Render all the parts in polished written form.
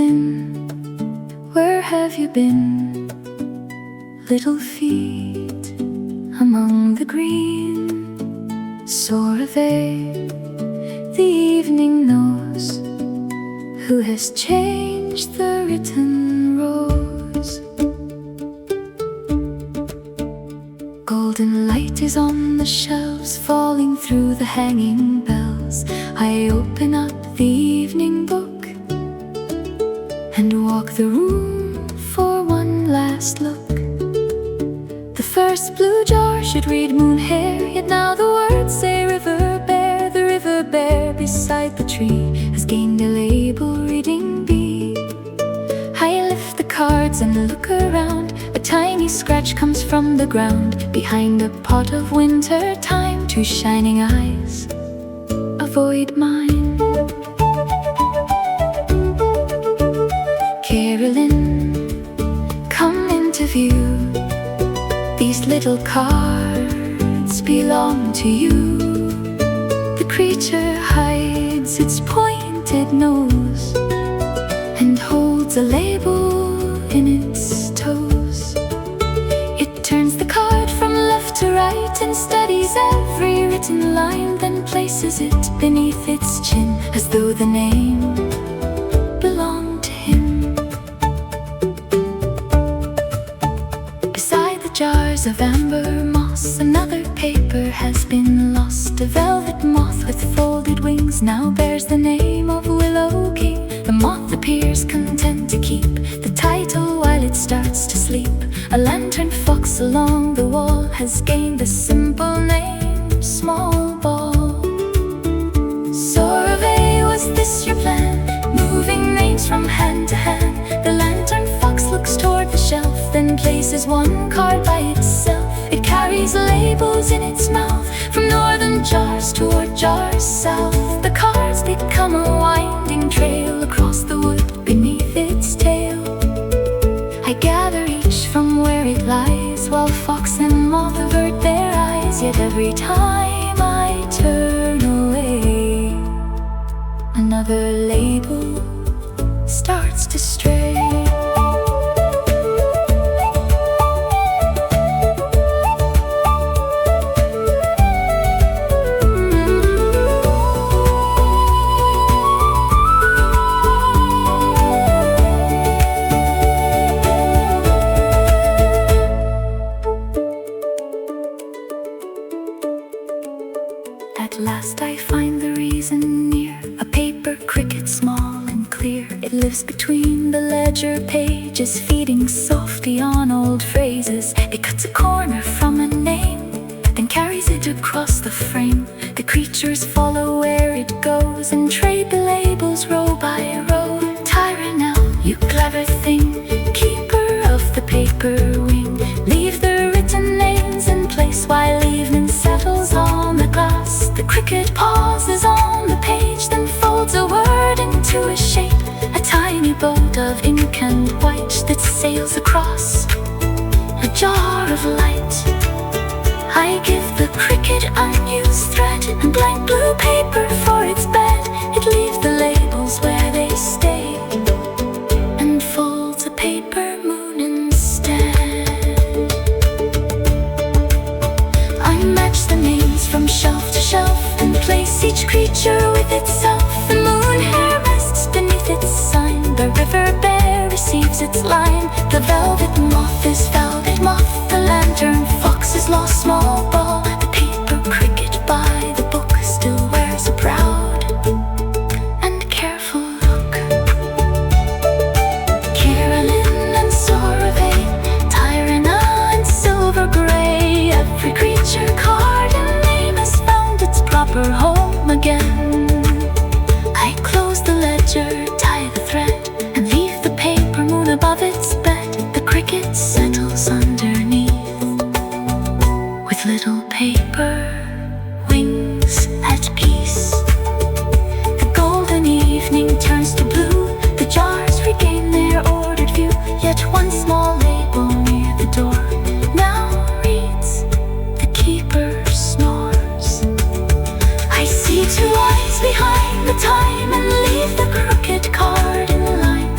been? Where have you been? Little feet among the green. Survey the evening knows who has changed the written rose. Golden light is on the shelves, falling through the hanging bells. I open up the evening book and walk the room for one last look. The first blue jar should read moon hair, yet now the words say river bear. The river bear beside the tree has gained a label reading B. I lift the cards and look around. A tiny scratch comes from the ground. Behind a pot of winter time, two shining eyes avoid mine. Carolyn, come into view. These little cards belong to you. The creature hides its pointed nose and holds a label in its toes. It turns the card from left to right and studies every written line, then places it beneath its chin as though the name belonged to him. Beside the jars of amber moss, another paper has been lost. A velvet moth with folded wings now bears the name of Willow King. The moth appears content to keep the title while it starts to sleep. A lantern fox along the wall has gained the simple name Small Ball. Survey, was this your plan? Moving names from hand to hand. The lantern fox looks toward the shelf, then places one card by itself. It carries labels in its mouth, from northern jars toward jars south. The cards become a winding trail across the wood beneath its tail. I gather each from where it lies, while fox and moth avert their eyes. Yet every time I turn away, another label starts to stray. At last I find the reason near, a paper cricket small and clear. It lives between the ledger pages, feeding softly on old phrases. It cuts a corner from a name, then carries it across the frame. The creatures follow where it goes and trade the labels row by row. Tyrannel, you clever thing, keeper of the paper wing, leave the written names in place while evening settles on the glass. The cricket pauses on the page, then folds a word into a shape, a tiny boat of ink and white that sails across a jar of light. I give the cricket unused thread and blank blue paper for its bed. It leaves the labels where they stay and folds a paper moon instead. I match the names from shelf to shelf and place each creature with itself. The moon hair rests beneath its sign. The river bear receives its line. The velvet moth is velvet moth. The lantern fox is lost small ball. The paper cricket by the book still wears a proud and careful look. Carolyn and Sorvey, Tyrannel and Silver Grey, every creature, card and name has found its proper home again. I close the ledger, tie the thread, and leave the paper moon above its bed. The cricket settles underneath with little paper wings at peace. The golden evening turns to blue. The jars regain their ordered view. Yet one small label near the door now reads, the keeper snores. I see two eyes behind the time and leave the crooked card in line.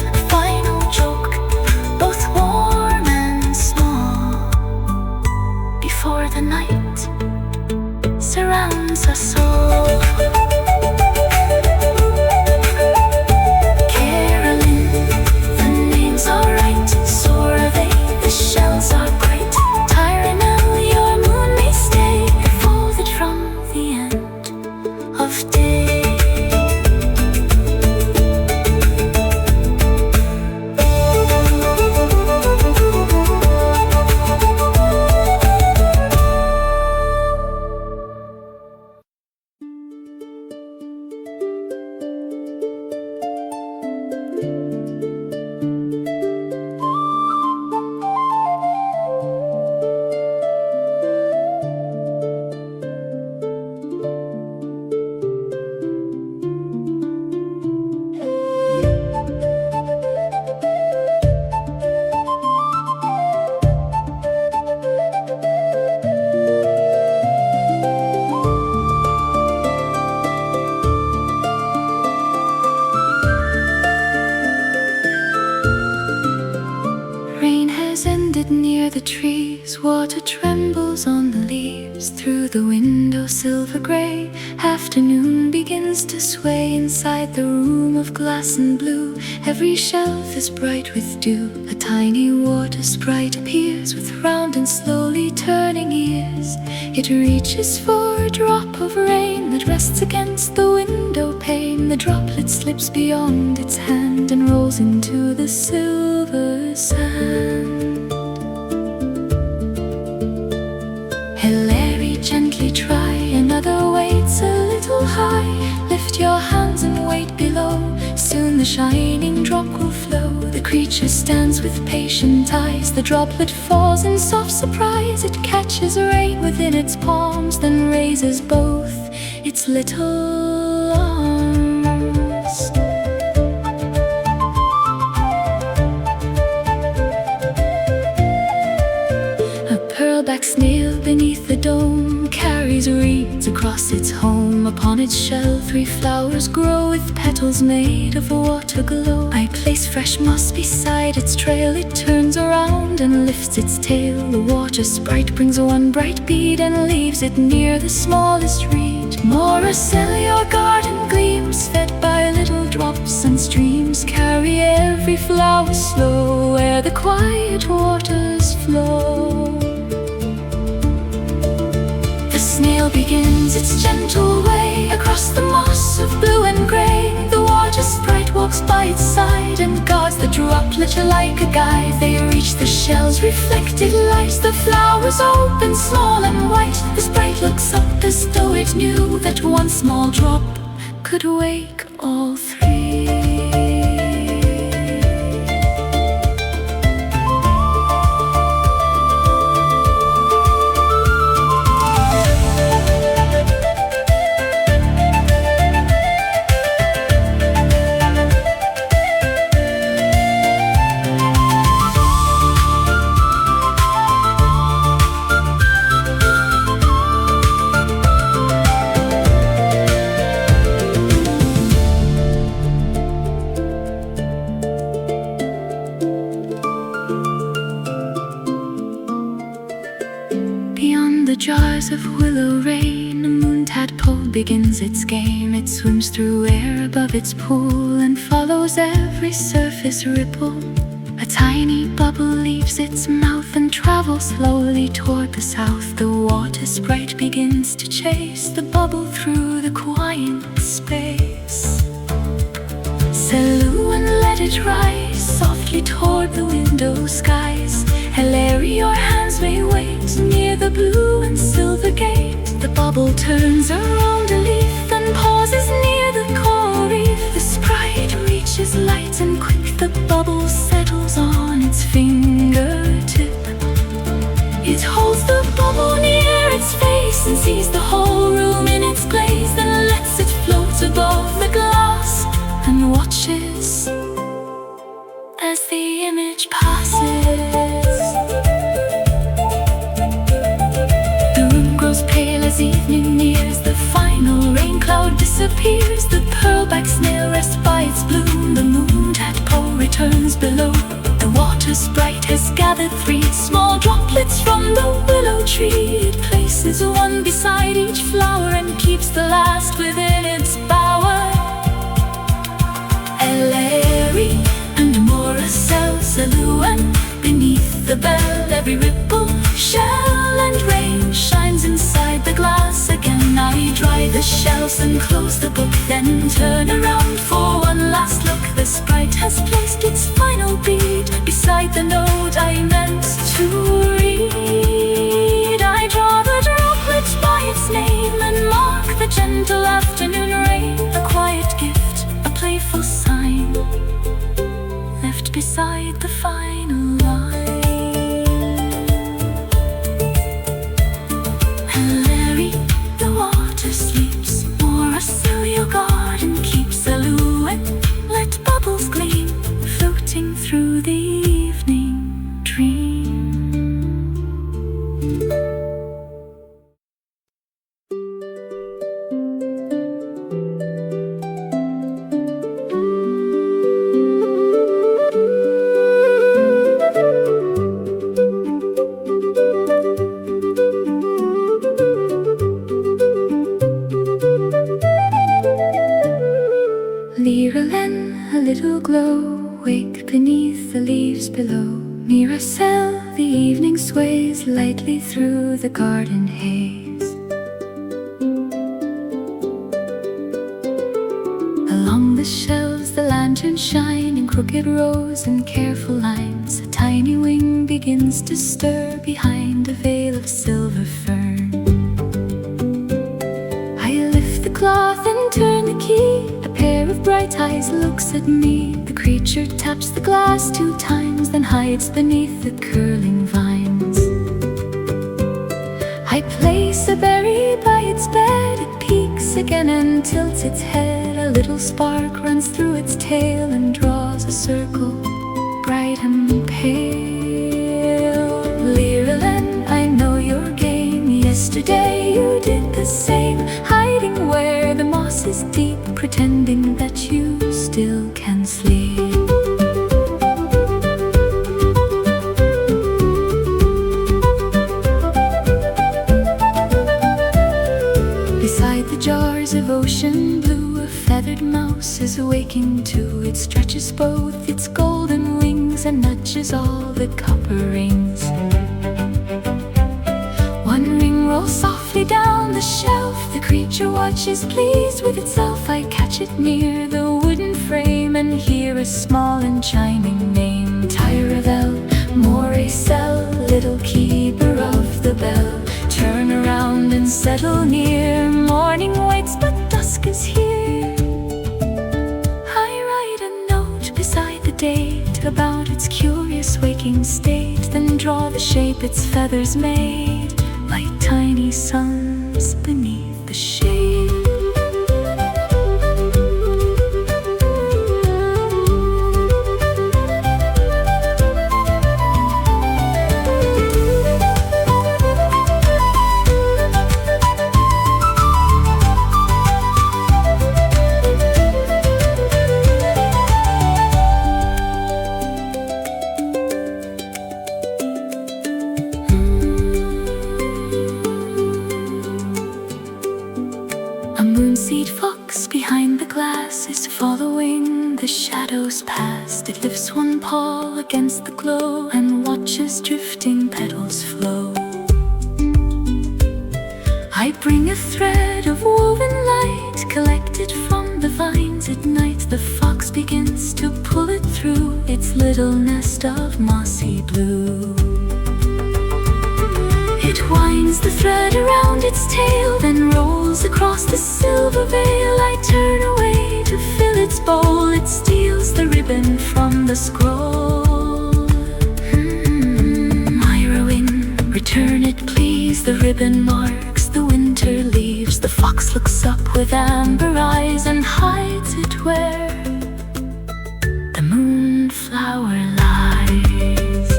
near the trees, water trembles on the leaves. Through the window, silver gray, afternoon begins to sway. Inside the room of glass and blue, every shelf is bright with dew. A tiny water sprite appears with round and slowly turning ears. It reaches for a drop of rain that rests against the window pane. The droplet slips beyond its hand and rolls into the silver sand. Hey Larry, gently try another waits a little high. Lift your hands and wait below. Soon the shining drop will flow. The creature stands with patient eyes. The droplet falls in soft surprise. It catches rain within its palms, then raises both its little arms. A pearlback snail beneath the dome carries reeds across its home. Upon its shell 3 flowers grow with petals made of water glow. I place fresh moss beside its trail. It turns around and lifts its tail. The water sprite brings one bright bead and leaves it near the smallest reed. More sell your garden gleams, fed by little drops and streams. Carry every flower slow where the quiet waters flow. The snail begins its gentle way across the moss of blue and gray. The water sprite walks by its side and guards the droplet like a guide. They reach the shell's reflected light. The flowers open small and white. The sprite looks up as though it knew that one small drop could wake all 3. The jars of willow rain, a moon tadpole begins its game. It swims through air above its pool and follows every surface ripple. A tiny bubble leaves its mouth and travels slowly toward the south. The water sprite begins to chase the bubble through the quiet space. Salute and let it rise softly toward the window skies. Larry, your hands may wait near the blue and silver gate. The bubble turns around a leaf and pauses near the coral reef. The sprite reaches light and quick. The bubble settles on its fingertip. It holds the bubble near its face and sees the whole room in its place. Then lets it float above the glass and watches as the image passes. Pale as evening nears, the final rain cloud disappears. The pearlback snail rests by its bloom. The moon tadpole returns below. The water sprite has gathered 3 small droplets from the willow tree. It places one beside each flower and keeps the last within its bower. Larry and Moracel Saluan beneath the bell, every ripple, shell and rain shines inside the glass again. I dry the shells and close the book, then turn around for one last look. The sprite has placed its final bead beside the note I meant to read. I draw the droplet by its name and mark the gentle afternoon rain. A quiet gift, a playful sign, left beside the final line. Larry, the water sleeps. Moracel, your garden keeps. Silhouette, let bubbles gleam, floating through the evening dream. beneath the leaves below. Near a cell, the evening sways lightly through the garden haze. Along the shelves, the lanterns shine in crooked rows and careful lines. A tiny wing begins to stir behind a veil of silver fern. I lift the cloth and turn the key. A pair of bright eyes looks at me. The creature taps the glass 2 times, then hides beneath the curling vines. I place a berry by its bed. It peeks again and tilts its head. A little spark runs through its tail and draws a circle, bright and pale. Liralen, I know your game. Yesterday you did the same, hiding where the moss is deep, pretending that you still can sleep. Beside the jars of ocean blue, a feathered mouse is waking too. It stretches both its golden wings and nudges all the copper rings. One ring rolls softly down the shelf. The creature watches, pleased with itself. I catch it near the wooden frame and hear a small and chiming name. Tyravel, Morecel, little keeper of the bell. Turn around and settle near. Morning waits, but dusk is here. I write a note beside the date about its curious waking state, then draw the shape its feathers made, like tiny suns beneath the shade. A moonseed fox behind the glass is following the shadows past. It lifts one paw against the glow and watches drifting petals flow. I bring a thread of woven light collected from the vines at night. The fox begins to pull it through its little nest of mossy blue. It winds the thread around its tail, then rolls across the silver veil. I turn away to fill its bowl. It steals the ribbon from the scroll. Myra-win, return it please. The ribbon marks the winter leaves. The fox looks up with amber eyes and hides it where the moonflower lies.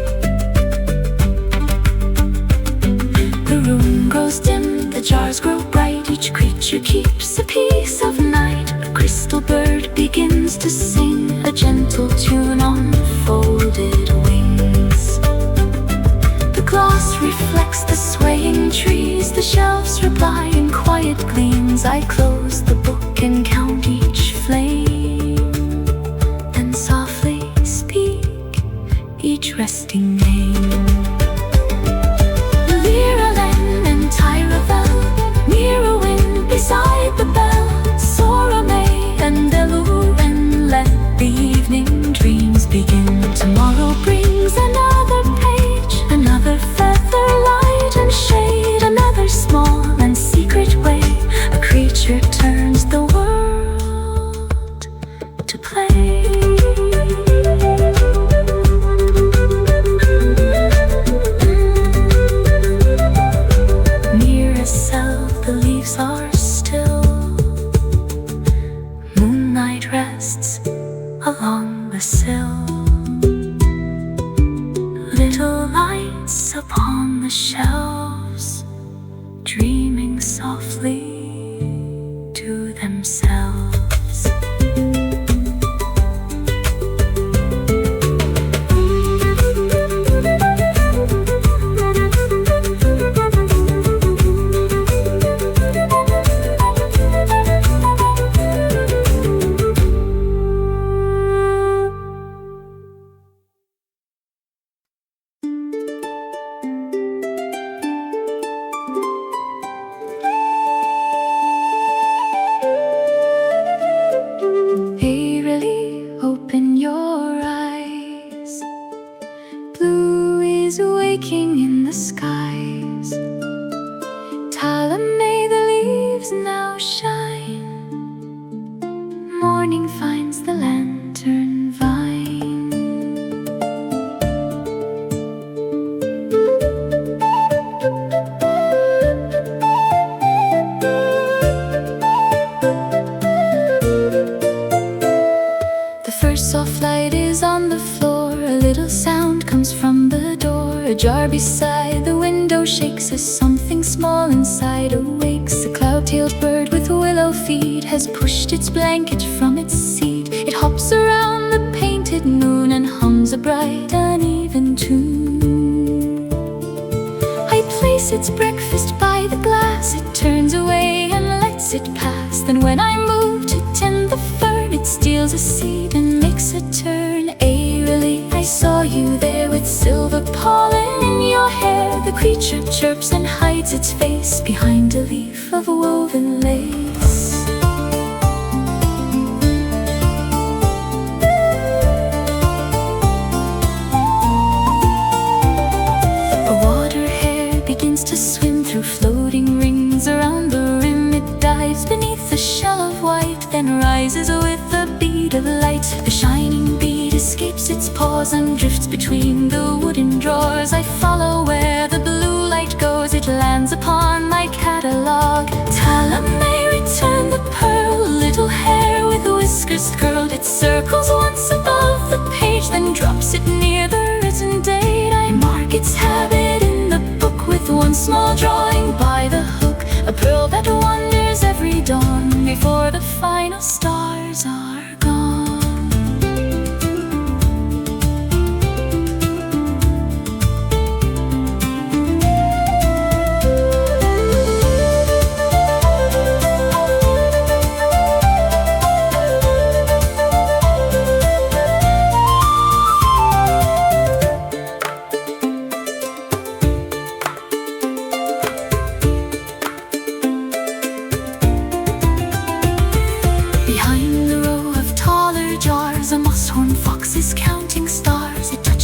The room grows dim, the jars grow bright. Each creature keeps a piece of night. A crystal bird begins to sing a gentle tune on folded wings. The glass reflects the swaying trees. The shelves reply in quiet gleams. I close the book and count each flame, then softly speak each resting name. Beside the bell, Sorame and Eluren, let the evening dreams begin. Tomorrow brings another page, another feather, light and shade, another small and secret way. A creature turns the world to play. Near a cell, the leaves are rests along the sill. Little lights upon the shelves, dreaming softly to themselves. is waking in the skies. Talamay, the leaves now shine. Morning finds the lantern vine. The first soft light is on the floor. A little sound comes from the door. A jar beside the window shakes as something small inside awakes. A cloud-tailed bird with willow feet has pushed its blanket from its seat. It hops around the painted moon and hums a bright, uneven tune. I place its breakfast by the glass. It turns away and lets it pass. Then when I move to tend the fern, it steals a seed and makes a turn. Airily, I saw you there with silver pollen in your hair. The creature chirps and hides its face behind a leaf of woven lace. A water hare begins to swim through floating rings around the rim. It dives beneath a shell of white, then rises with a bead of light. The shining bead escapes its paws and drifts between the wooden drawers. I follow where the blue light goes. It lands upon my catalog. Talamay, return the pearl. Little hair with whiskers curled. It circles once above the page, then drops it near the written date. I mark its habit in the book with one small drawing by the hook. A pearl that wanders every dawn before the final stars are gone.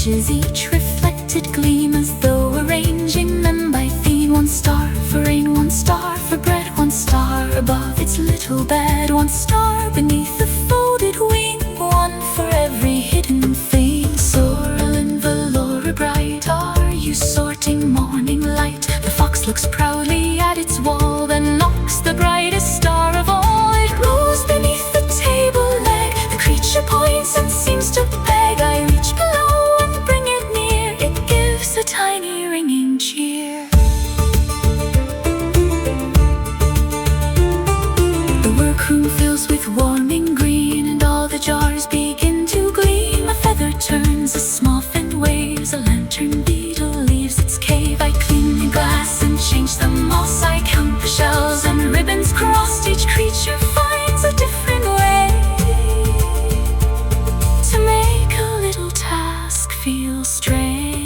Each reflected gleam as though arranging them by theme. One star for rain, one star for bread, one star above its little bed, one star beneath the folded wing, one for every hidden thing. Sorrel and velour bright, are you sorting morning light? The fox looks proudly at its wall, then knocks the brightest star of all. It rose beneath the table leg. The creature points and seems to beg. I reach below, a tiny ringing cheer. The workroom fills with warming green, and all the jars begin to gleam. A feather turns, a small fin waves, a lantern beetle leaves its cave. I clean the glass and change the moss. I count the shells and ribbons crossed. Each creature finds a different way to make a little task feel strange.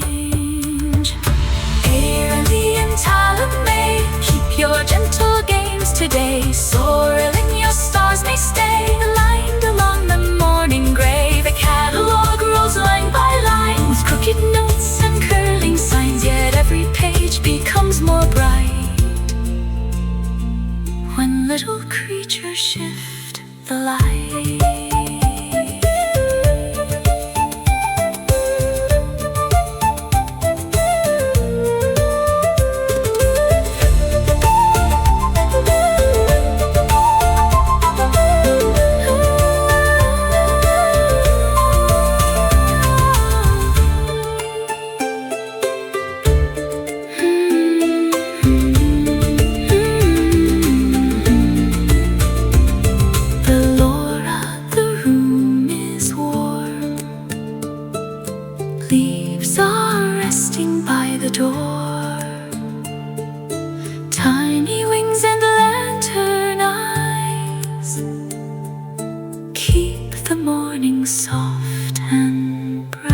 Talamay, keep your gentle games today. Sorrel, your stars may stay aligned along the morning gray. The catalog rolls line by line with crooked notes and curling signs. Yet every page becomes more bright when little creatures shift the light. Leaves are resting by the door. Tiny wings and lantern eyes keep the morning soft and bright.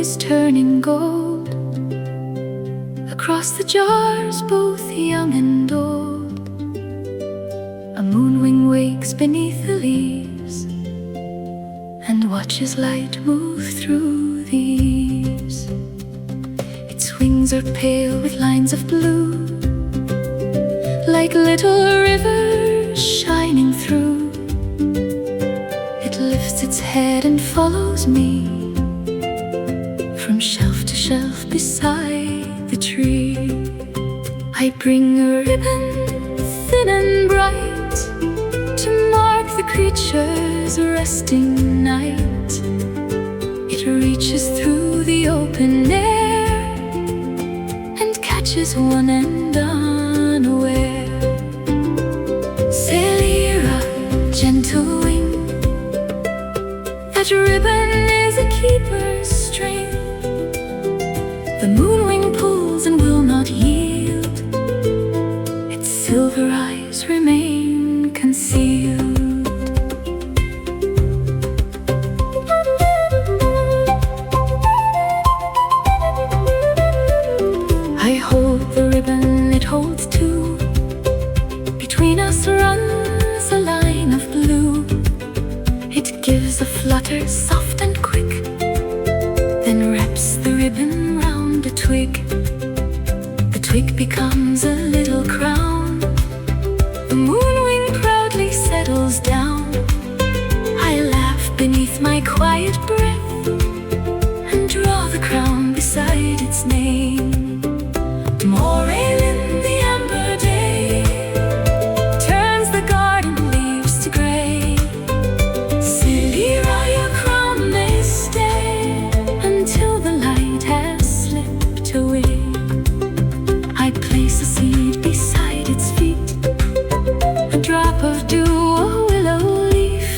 is turning gold across the jars, both young and old. A moonwing wakes beneath the leaves and watches light move through these. Its wings are pale with lines of blue, like little rivers shining through. It lifts its head and follows me from shelf to shelf beside the tree. I bring a ribbon thin and bright to mark the creature's resting night. It reaches through the open air and catches one end unaware. Sail a gentle wing, that ribbon is a keeper's string. The moonwing pulls and will not yield, its silver eyes remain concealed. I hold the ribbon, it holds two. Between us runs a line of blue. It gives a flutter soft and quick, then wraps the ribbon round a twig. The twig becomes a little crown. The moonwing proudly settles down. I laugh beneath my quiet breath and draw the crown beside its name. More ale in the amber day turns the garden leaves to gray. Silira, your crown may stay until the light has slipped away. I place a seed beside its feet, a drop of dew, a willow leaf.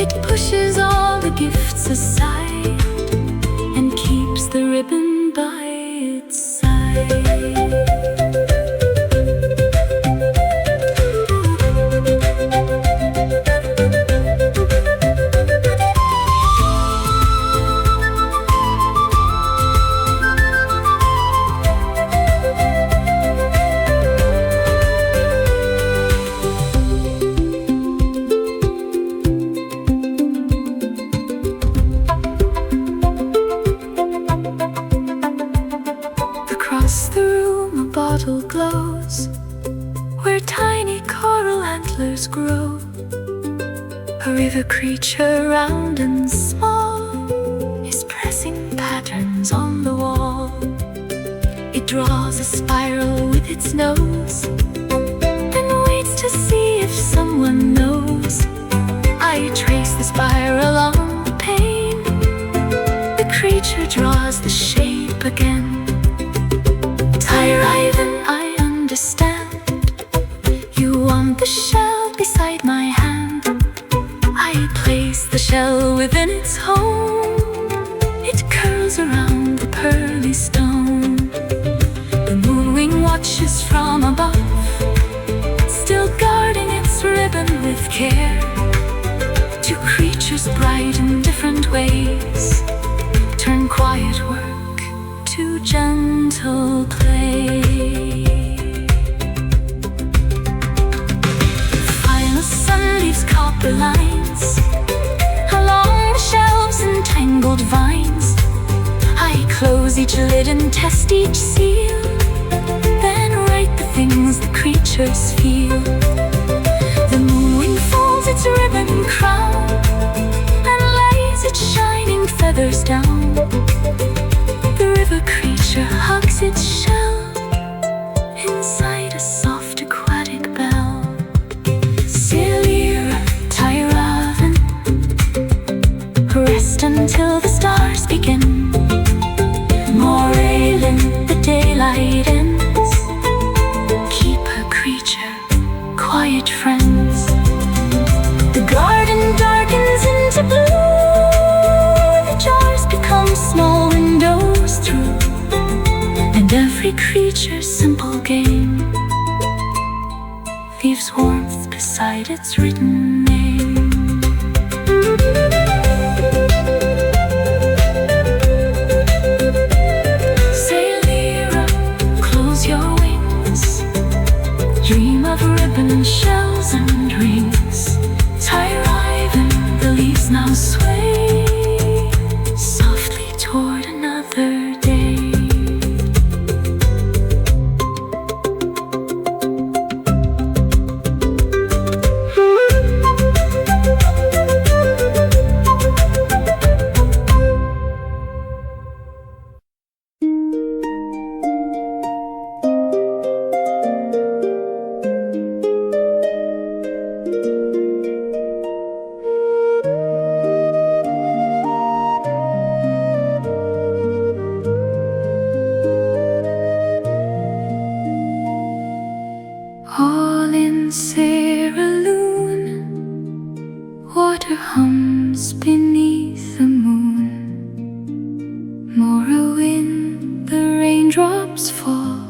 It pushes all the gifts aside and keeps the ribbon by its side. Across the room a bottle glows, where tiny coral antlers grow. A river creature round and small is pressing patterns on the wall. It draws a spiral with its nose, then waits to see if someone knows. I trace the spiral on the pane. The creature draws the shape again. Tyriven, I understand. You want the shell beside my hand. I place the shell within its home. It curls around the pearly stone. The moonwing watches from above, still guarding its ribbon with care. Two creatures bright in different ways turn quiet work to gentle play. Final sun leaves copper lines along the shelves and tangled vines. I close each lid and test each seal, then write the things the creatures feel. The moonwing folds its ribbon crown and lays its shining feathers down. The river creature hugs its shell inside a soft aquatic bell. Silira, Tyravan, rest until the stars begin. Moralen, the daylight ends. Keep her creature quiet, friends. The garden darkens into blue. The jars become small windows through, and every creature's simple game leaves warmth beside its written name. Morrowind, the raindrops fall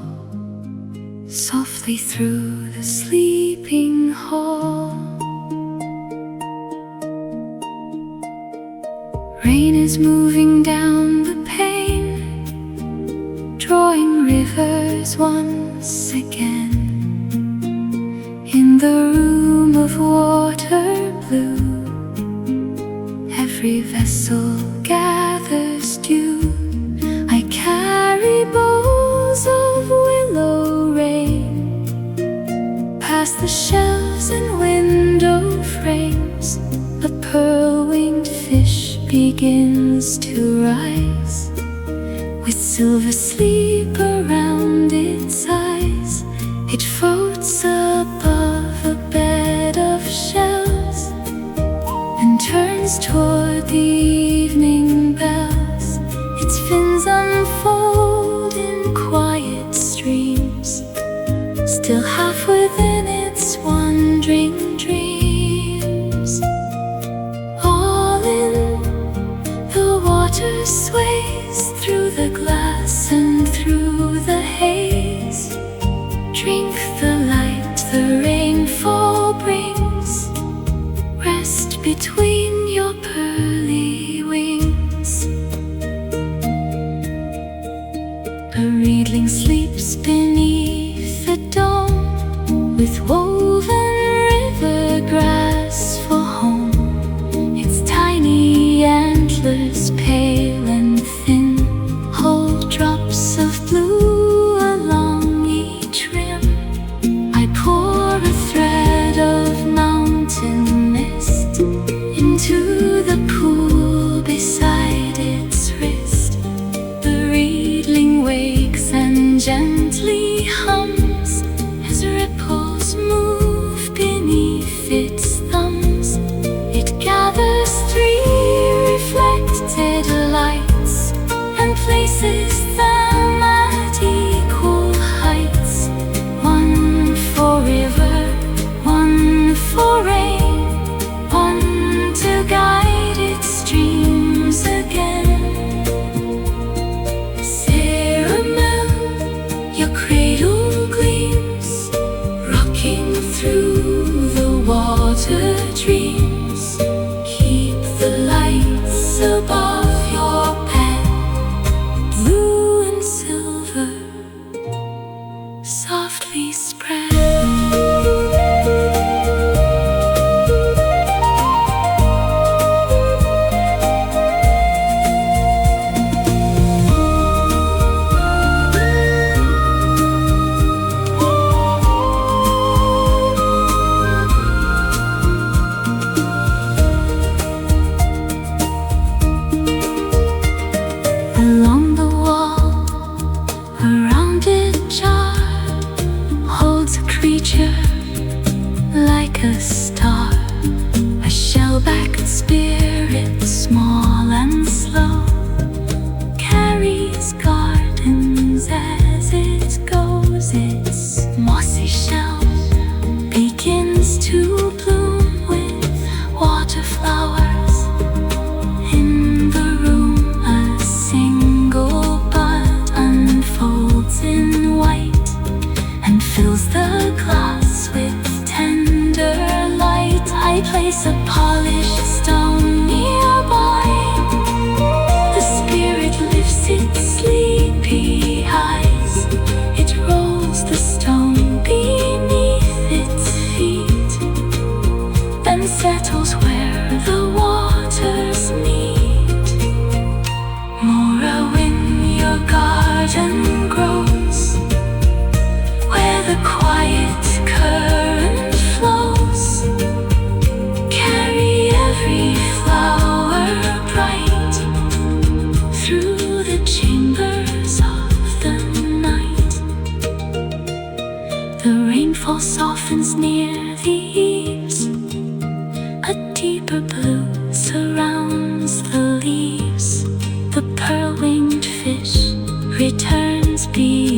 softly through the sleeping hall. Rain is moving down the pane, drawing rivers once again. In the room of water blue, every vessel gathers dew. I carry bowls of willow rain past the shelves and window frames. A pearl-winged fish begins to rise, with silver sleep around its eyes. It floats above a bed of shells and turns toward the evening bells. Its fins unfold in quiet streams, still half within its wandering dreams. All in, the water sways through the glass and through the haze. Drink the light the rainfall brings, rest between your pearly wings. A reedling sleeps beneath the dome, with woven river grass for home. Its tiny antlers, pale and thin, hold drops of blue along each rim. I pour a thread of mountain mist into the pool beside its wrist. The reedling wakes and gently hums as ripples move beneath its thumbs. It gathers 3 reflected lights and places them at equal heights. One for river, one for rain, one to guide its streams again. Caramel, your cradle gleams, rocking through the water dreams. Keep the lights above your pen, blue and silver, softly spread. Along the wall, a rounded jar holds a creature like a star, a shell-backed spirit, small and slow, carries gardens as it goes. Its mossy shell begins to bloom with water flowers. In the room, a single bud unfolds in white and fills the glass with tender light. I place a polished stone nearby. The spirit lifts its sleepy eyes. It rolls the stone beneath its feet, then settles where the waters meet. Morrowind, your garden grows, where the quiet current flows. Carry every flower bright through the chambers of the night. The rainfall softens near the eaves. A deeper blue surrounds the leaves. The pearl-winged fish returns beyond